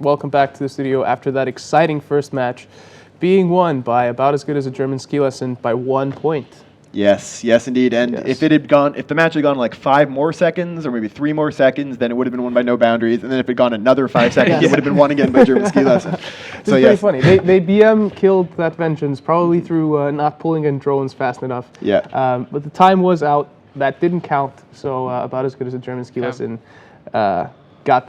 welcome back to the studio after that exciting first match being won by About As Good As a German Ski Lesson by 1 point. Yes, indeed. And if the match had gone like 5 more seconds or maybe 3 more seconds, then it would have been won by No Boundaries. And then if it had gone another 5 seconds, it would have been won again by German Ski Lesson. It's pretty funny. They BM killed that vengeance probably through not pulling in drones fast enough. Yeah. But the time was out. That didn't count. So About As Good As a German Ski Lesson got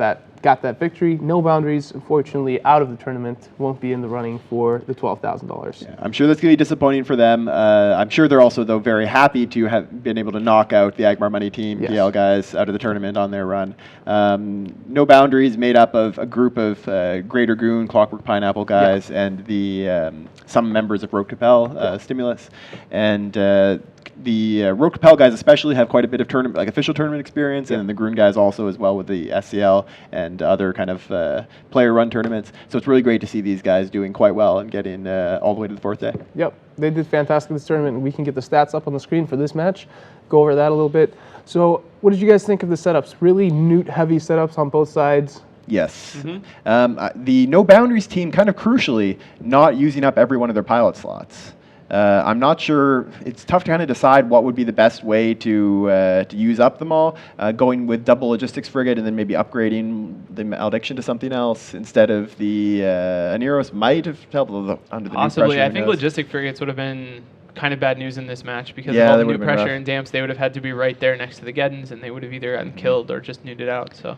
that victory. No Boundaries, unfortunately, out of the tournament, won't be in the running for the $12,000. Yeah, I'm sure that's going to be disappointing for them. I'm sure they're also, though, very happy to have been able to knock out the Agmar Money Team, DL guys, out of the tournament on their run. No Boundaries made up of a group of Greater Goon, Clockwork Pineapple guys, and the some members of Rogue Capel, Stimulus. And the Rogue Capel guys especially have quite a bit of tournament, like official tournament experience, and then the Grun guys also as well with the SCL and other kind of player-run tournaments. So it's really great to see these guys doing quite well and getting all the way to the 4th day. Yep, they did fantastic this tournament, and we can get the stats up on the screen for this match, go over that a little bit. So what did you guys think of the setups? Really newt-heavy setups on both sides. Yes. The No Boundaries team, kind of crucially, not using up every one of their pilot slots. I'm not sure. It's tough to kind of decide what would be the best way to use up them all. Going with double logistics frigate and then maybe upgrading the malediction to something else instead of the Aneros might have helped under the possibly. new pressure. I think logistic frigates would have been kind of bad news in this match because of all the new pressure and damps. They would have had to be right there next to the Geddons, and they would have either gotten killed or just nuked it out. So,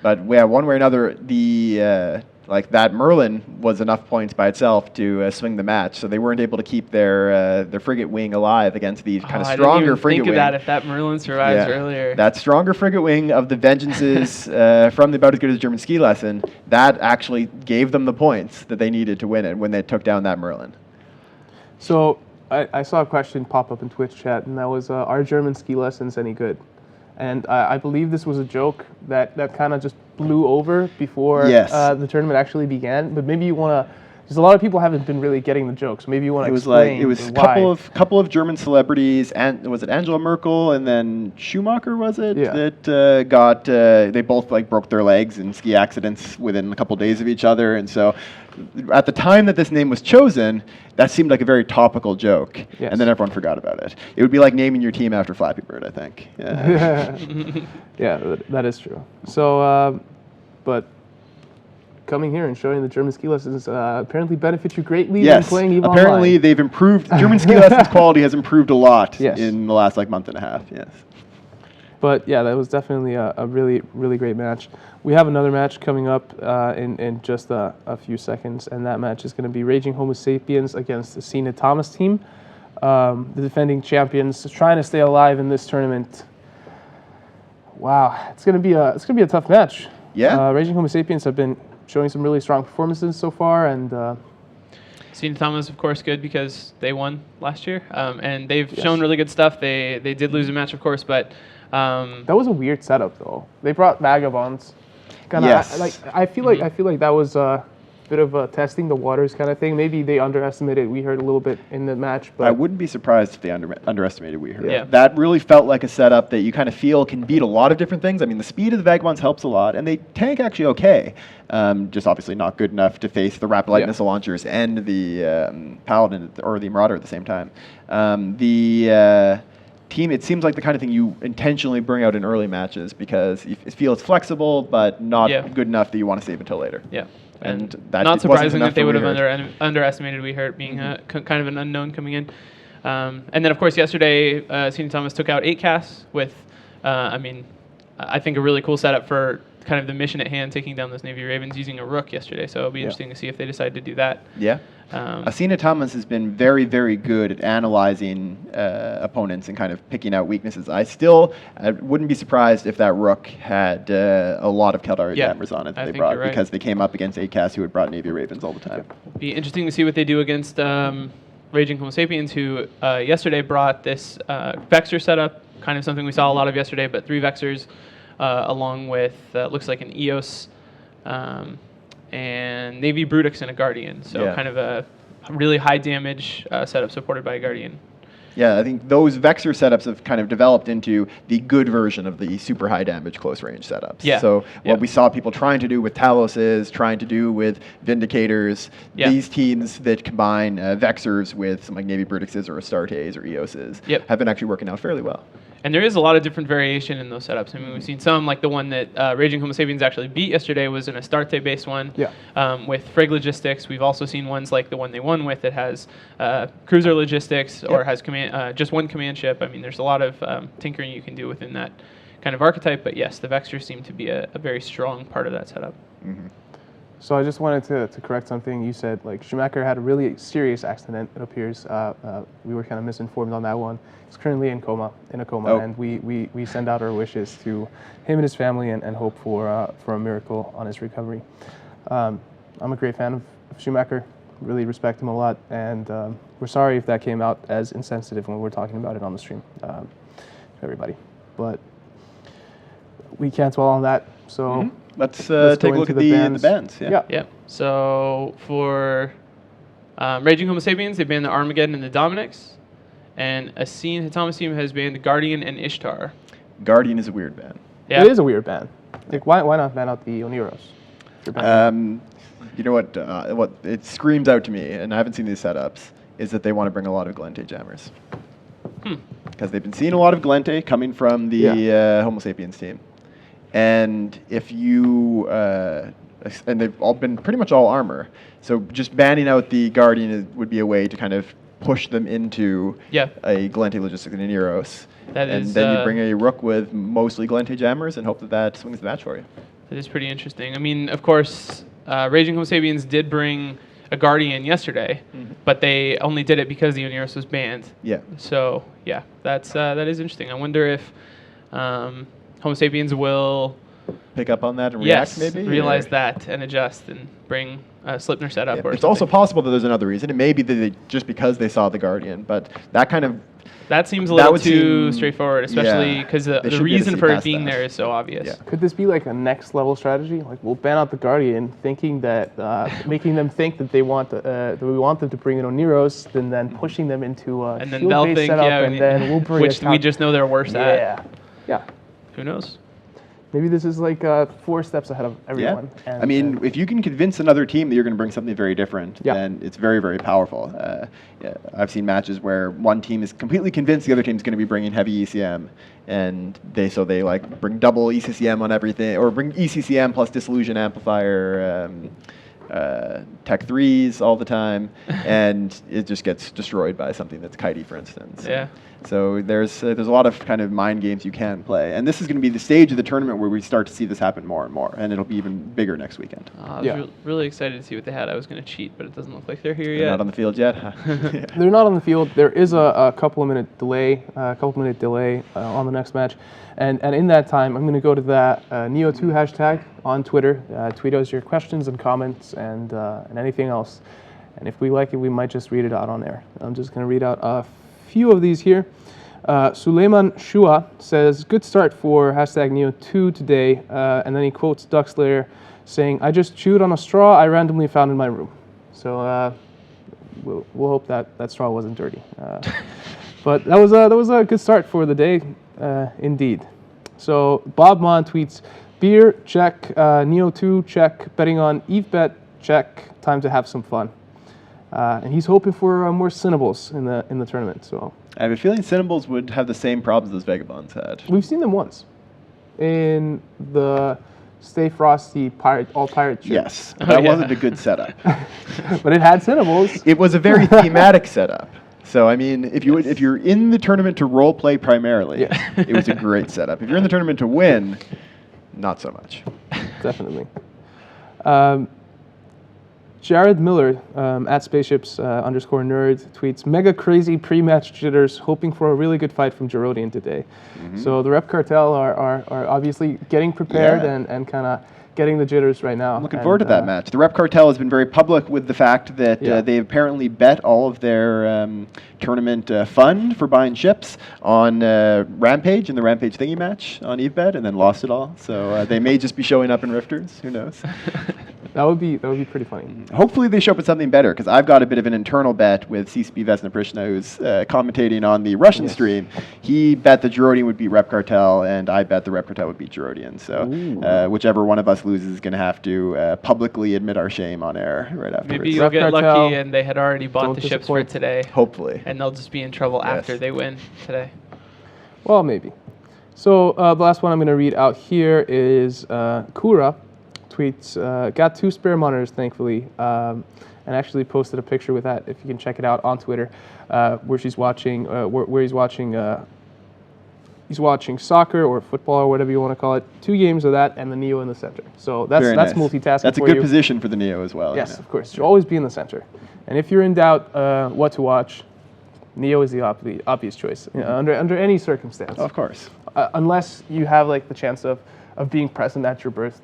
but yeah, one way or another, the like that Merlin was enough points by itself to swing the match, so they weren't able to keep their frigate wing alive against the kind of stronger frigate wing. Think of that if that Merlin survives earlier. That stronger frigate wing of the Vengeances from the About As Good As German Ski Lesson, that actually gave them the points that they needed to win it when they took down that Merlin. So I saw a question pop up in Twitch chat, and that was, are German ski lessons any good? And I believe this was a joke that kind of just blew over before the tournament actually began. But maybe you want to, because a lot of people haven't been really getting the joke, so maybe you want to explain. It was a couple of German celebrities, and was it Angela Merkel and then Schumacher? Was it that got? They both broke their legs in ski accidents within a couple days of each other, and so at the time that this name was chosen, that seemed like a very topical joke, and then everyone forgot about it. It would be like naming your team after Flappy Bird, I think. Yeah, that is true. So, but coming here and showing the German ski lessons apparently benefit you greatly when playing EVE Online. Apparently they've improved. German ski lessons quality has improved a lot in the last month and a half. Yes. But yeah, that was definitely a really, really great match. We have another match coming up in just a few seconds, and that match is going to be Raging Homo Sapiens against the Cena Thomas team. The defending champions trying to stay alive in this tournament. Wow, it's going to be a tough match. Yeah. Raging Homo Sapiens have been showing some really strong performances so far, and Cena Thomas, of course, good because they won last year, and they've shown really good stuff. They did lose a match, of course, but that was a weird setup, though. They brought Vagabonds. I feel like that was a bit of a testing the waters kind of thing. Maybe they underestimated WeHeard a little bit in the match, but I wouldn't be surprised if they underestimated WeHeard. Yeah. That really felt like a setup that you kind of feel can beat a lot of different things. I mean, the speed of the Vagabonds helps a lot, and they tank actually okay. Just obviously not good enough to face the Rapid Light Missile Launchers and the Paladin or the Marauder at the same time. The team, it seems like the kind of thing you intentionally bring out in early matches because you feel it's flexible, but not good enough that you want to save until later. Yeah. And that not surprising that they would have underestimated WeHeard being kind of an unknown coming in. And then, of course, yesterday, Cena Thomas took out 8 casts with, I think a really cool setup for kind of the mission at hand, taking down those Navy Ravens using a Rook yesterday. So it'll be interesting to see if they decide to do that. Yeah. Cena Thomas has been very, very good at analyzing opponents and kind of picking out weaknesses. I wouldn't be surprised if that Rook had a lot of Caldari jammers on it that they brought because they came up against ACAS who had brought Navy Ravens all the time. Be interesting to see what they do against Raging Homo Sapiens, who yesterday brought this Vexor setup, kind of something we saw a lot of yesterday, but 3 Vexors along with looks like an EOS. And Navy Brutix and a Guardian, so kind of a really high damage setup supported by a Guardian. Yeah, I think those Vexor setups have kind of developed into the good version of the super high damage close range setups. Yeah. So what we saw people trying to do with Taloses, trying to do with Vindicators, these teams that combine Vexors with some like Navy Britixes or Astartes or Eoses have been actually working out fairly well. And there is a lot of different variation in those setups. I mean, we've seen some, like the one that Raging Homo Sapiens actually beat yesterday was an Astarte-based one with Frigg Logistics. We've also seen ones like the one they won with that has cruiser logistics or has just one command ship. I mean, there's a lot of tinkering you can do within that kind of archetype. But yes, the Vexors seem to be a very strong part of that setup. Mm-hmm. So I just wanted to correct something you said. Like Schumacher had a really serious accident. It appears we were kind of misinformed on that one. He's currently in a coma, and we send out our wishes to him and his family and hope for a miracle on his recovery. I'm a great fan of Schumacher. Really respect him a lot, and we're sorry if that came out as insensitive when we're talking about it on the stream to everybody. But we can't dwell on that. So. Let's take a look at the bans. Yeah. So for Raging Homo Sapiens, they banned the Armageddon and the Dominics. And Asin Hitamas team has banned the Guardian and Ishtar. Guardian is a weird ban. Yeah. It is a weird ban. Like, why not ban out the Oniros? You know what it screams out to me, and I haven't seen these setups, is that they want to bring a lot of Glente jammers. Because they've been seeing a lot of Glente coming from the Homo Sapiens team. And if you, and they've all been pretty much all armor, so just banning out the Guardian would be a way to kind of push them into a Glente Logistics and an Eros. And then you bring a Rook with mostly Glente jammers and hope that swings the match for you. That is pretty interesting. I mean, of course, Raging Homo Sapiens did bring a Guardian yesterday, but they only did it because the Oneros was banned. Yeah. So, yeah, that is interesting. I wonder if Homo Sapiens will pick up on that and react, maybe? Realize that and adjust and bring a Slipner setup or It's something. also possible that there's another reason. It may be that they, just because they saw the Guardian, but that kind of... That seems a little too straightforward, especially because the reason for it being there is so obvious. Yeah. Could this be like a next level strategy? Like we'll ban out the Guardian, thinking that making them think that they want that we want them to bring in Oneros, and then pushing them into a and then they'll think, and then we'll bring which we just know they're worse at. Yeah. Who knows? Maybe this is like 4 steps ahead of everyone. Yeah. I mean, if you can convince another team that you're going to bring something very different, then it's very, very powerful. I've seen matches where one team is completely convinced the other team is going to be bringing heavy ECM, and they like bring double ECCM on everything, or bring ECCM plus Disillusion Amplifier, Tech 3s all the time, and it just gets destroyed by something that's kitey, for instance. Yeah. So there's a lot of kind of mind games you can play, and this is going to be the stage of the tournament where we start to see this happen more and more, and it'll be even bigger next weekend. I was really excited to see what they had. I was going to cheat, but it doesn't look like they're here yet. Not on the field yet. They're not on the field. There is a couple minute delay on the next match, and in that time, I'm going to go to that NEO2 hashtag on Twitter. Tweet us your questions and comments and anything else, and if we like it, we might just read it out on air. I'm just going to read out a few of these here. Suleiman Shua says, good start for hashtag NEO2 today, and then he quotes Duckslayer saying, I just chewed on a straw I randomly found in my room. So we'll hope that straw wasn't dirty. But that was a good start for the day, indeed. So Bob Mon tweets, beer, check, NEO2, check, betting on EveBet, check, time to have some fun. And he's hoping for more Cinnables in the tournament. So I have a feeling Cinnables would have the same problems those Vagabonds had. We've seen them once in the Stay Frosty all pirate ship. Yes, but that wasn't a good setup. But it had Cinnables. It was a very thematic setup. So I mean, if you're in the tournament to role play primarily, it was a great setup. If you're in the tournament to win, not so much. Definitely. Jared Miller at spaceships_nerd tweets, mega crazy pre-match jitters, hoping for a really good fight from Gerodian today. So the Rep Cartel are obviously getting prepared and kind of getting the jitters right now. I'm looking forward to that match. The Rep Cartel has been very public with the fact that they apparently bet all of their tournament fund for buying ships on Rampage in the Rampage thingy match on EveBet, and then lost it all. So they may just be showing up in Rifters. Who knows? That would be pretty funny. Hopefully they show up with something better, because I've got a bit of an internal bet with CSP Vesna Prishna, who's commentating on the Russian stream. He bet that Girodian would beat Rep Cartel, and I bet the Rep Cartel would beat Girodian. So whichever one of us loses is going to have to publicly admit our shame on air right afterwards. Maybe you'll get lucky and they had already bought the ships for today. Hopefully. And they'll just be in trouble after they win today. Well, maybe. So the last one I'm going to read out here is Kura tweets, got 2 spare monitors, thankfully, and actually posted a picture with that, if you can check it out on Twitter, where she's watching, where he's watching soccer or football or whatever you want to call it, 2 games of that and the Neo in the center. So that's nice. multitasking. That's a good position for the Neo as well. Yes, of course. You'll always be in the center. And if you're in doubt what to watch, Neo is the obvious choice under any circumstance. Of course. Unless you have like the chance of being present at your birth,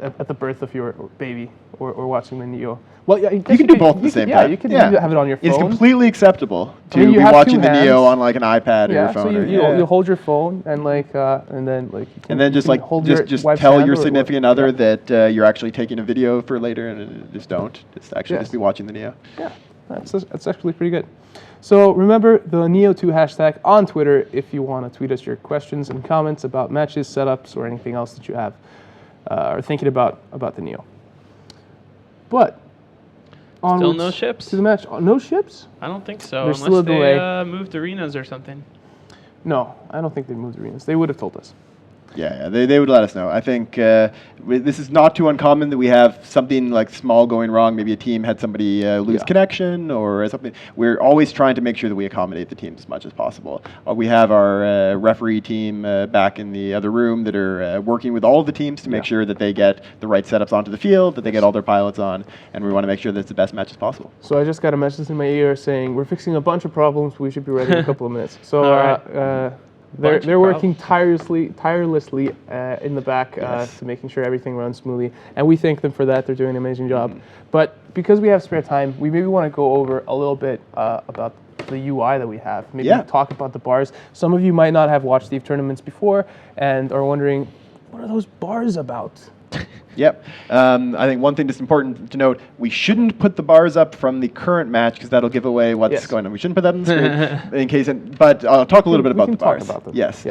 at the birth of your baby, or watching the Neo. Well, yeah, you can do both at the same time. Yeah, you can have it on your phone. It's completely acceptable to be have watching 2 the hands. Neo on like an iPad or your phone. So you hold your phone and then just tell your significant other that you're actually taking a video for later, and just don't. Just be watching the Neo. Yeah, that's actually pretty good. So remember the NEO2 hashtag on Twitter if you want to tweet us your questions and comments about matches, setups, or anything else that you have are thinking about the Neo. But still no ships to the match. No ships? I don't think so. There's unless still a delay. They moved arenas or something. No, I don't think they moved arenas. They would have told us. Yeah, they would let us know. I think this is not too uncommon that we have something like small going wrong. Maybe a team had somebody lose connection or something. We're always trying to make sure that we accommodate the teams as much as possible. We have our referee team back in the other room that are working with all of the teams to make sure that they get the right setups onto the field, that they get all their pilots on, and we want to make sure that it's the best match as possible. So I just got a message in my ear saying, we're fixing a bunch of problems. We should be ready in a couple of minutes. So they're working tirelessly in the back to making sure everything runs smoothly, and we thank them for that. They're doing an amazing job. But because we have spare time, we maybe want to go over a little bit about the UI that we have. Maybe talk about the bars. Some of you might not have watched Eve tournaments before and are wondering, what are those bars about? Yep. I think one thing that's important to note, we shouldn't put the bars up from the current match because that'll give away what's going on. We shouldn't put that on the screen in case. But I'll talk a little bit about the bars. Talk about them. Yes.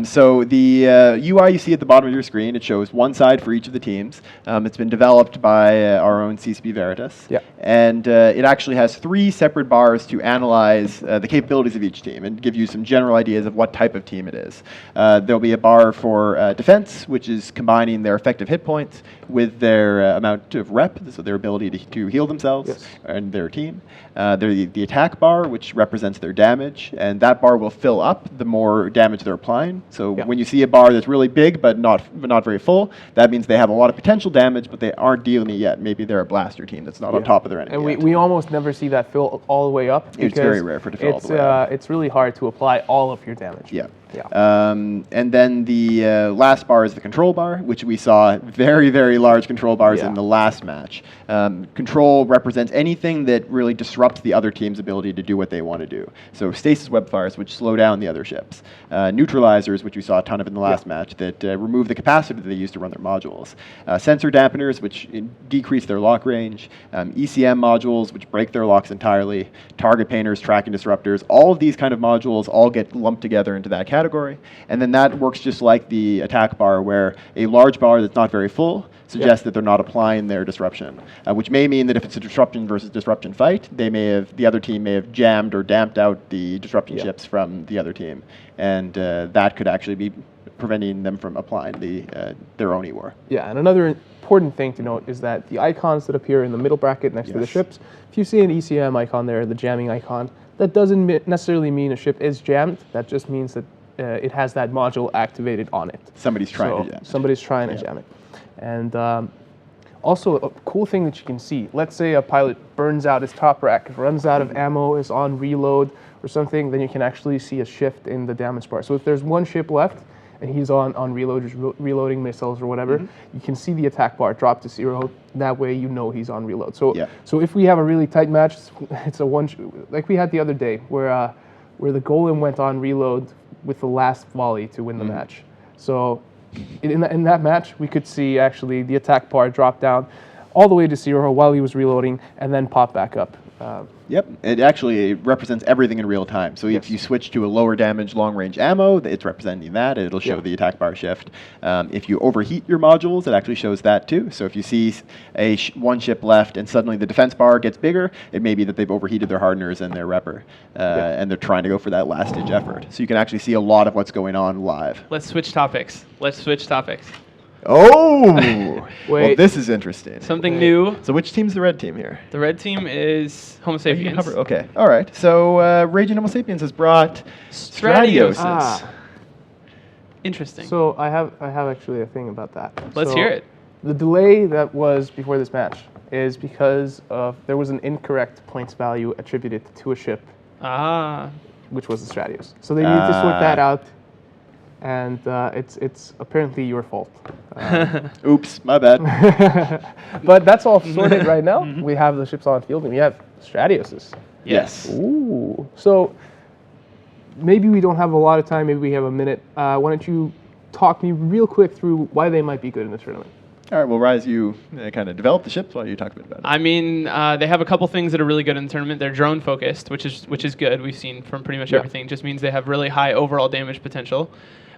So the UI you see at the bottom of your screen, it shows one side for each of the teams. It's been developed by our own CSP Veritas. Yeah. And it actually has 3 separate bars to analyze the capabilities of each team and give you some general ideas of what type of team it is. There'll be a bar for defense, which is combining their effective hit points with their amount of rep, so their ability to heal themselves and their team. There's the attack bar, which represents their damage, and that bar will fill up the more damage they're applying. So when you see a bar that's really big but not very full, that means they have a lot of potential damage, but they aren't dealing it yet. Maybe they're a blaster team that's not on top of their enemy. And we almost never see that fill all the way up. It's very rare for it to fill all the way up. It's really hard to apply all of your damage. Yeah. And then the last bar is the control bar, which we saw very, very large control bars in the last match. Control represents anything that really disrupts the other team's ability to do what they want to do. So stasis webfires, which slow down the other ships. Neutralizers, which we saw a ton of in the last match, that remove the capacitor that they use to run their modules. Sensor dampeners, which decrease their lock range. ECM modules, which break their locks entirely. Target painters, tracking disruptors. All of these kind of modules all get lumped together into that category. And then that works just like the attack bar, where a large bar that's not very full suggests that they're not applying their disruption, which may mean that if it's a disruption versus disruption fight, the other team may have jammed or damped out the disruption ships from the other team, and that could actually be preventing them from applying their own E-War. Yeah, and another important thing to note is that the icons that appear in the middle bracket next to the ships, if you see an ECM icon there, the jamming icon, that doesn't necessarily mean a ship is jammed. That just means that it has that module activated on it. Somebody's trying to jam it. Somebody's trying to jam it. And also, a cool thing that you can see, let's say a pilot burns out his top rack, runs out of ammo, is on reload or something, then you can actually see a shift in the damage bar. So if there's one ship left and he's on reload, just reloading missiles or whatever, you can see the attack bar drop to 0. That way you know he's on reload. So if we have a really tight match, it's a one, like we had the other day, where the golem went on reload with the last volley to win the match. So in that match, we could see actually the attack bar drop down all the way to 0 while he was reloading, and then pop back up. Yep, it actually represents everything in real time. So if you switch to a lower damage long range ammo, it's representing that. It'll show the attack bar shift. If you overheat your modules, it actually shows that too. So if you see one ship left and suddenly the defense bar gets bigger, it may be that they've overheated their hardeners and their repper, and they're trying to go for that last ditch effort. So you can actually see a lot of what's going on live. Let's switch topics. Oh! Well, this is interesting. Something new. So which team's the red team here? The red team is Homo sapiens. Okay, all right. So Raging Homo sapiens has brought Stratiosis. Interesting. So I have actually a thing about that. Let's hear it. The delay that was before this match is because there was an incorrect points value attributed to a ship, which was the Stratios. So they need to sort that out. And it's apparently your fault. Oops, my bad. But that's all sorted right now. We have the ships on field, and we have Stratioses. Yes. Ooh. So maybe we don't have a lot of time. Maybe we have a minute. Why don't you talk me real quick through why they might be good in the tournament? All right, well, Rise, you kind of developed the ships. Why don't you talk a bit about it? I mean, they have a couple things that are really good in the tournament. They're drone focused, which is good. We've seen from pretty much everything. It just means they have really high overall damage potential.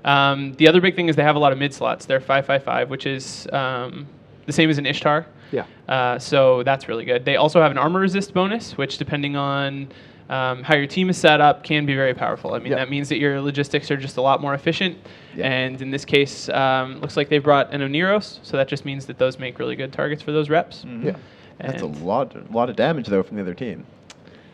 The other big thing is they have a lot of mid slots. They're 555, which is the same as an Ishtar. Yeah. So that's really good. They also have an armor resist bonus, which depending on how your team is set up can be very powerful. I mean, that means that your logistics are just a lot more efficient. And in this case, looks like they've brought an Oneros, so that just means that those make really good targets for those reps. Yeah. That's a lot of damage, though, from the other team.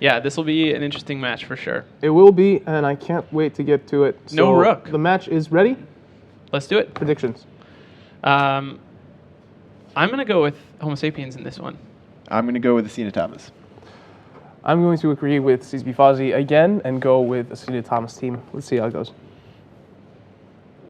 Yeah, this will be an interesting match for sure. It will be, and I can't wait to get to it. No rook. The match is ready. Let's do it. Predictions. I'm going to go with Homo sapiens in this one. I'm going to go with Asina Thomas. I'm going to agree with CSB Fozzie again and go with Asina Thomas team. Let's see how it goes.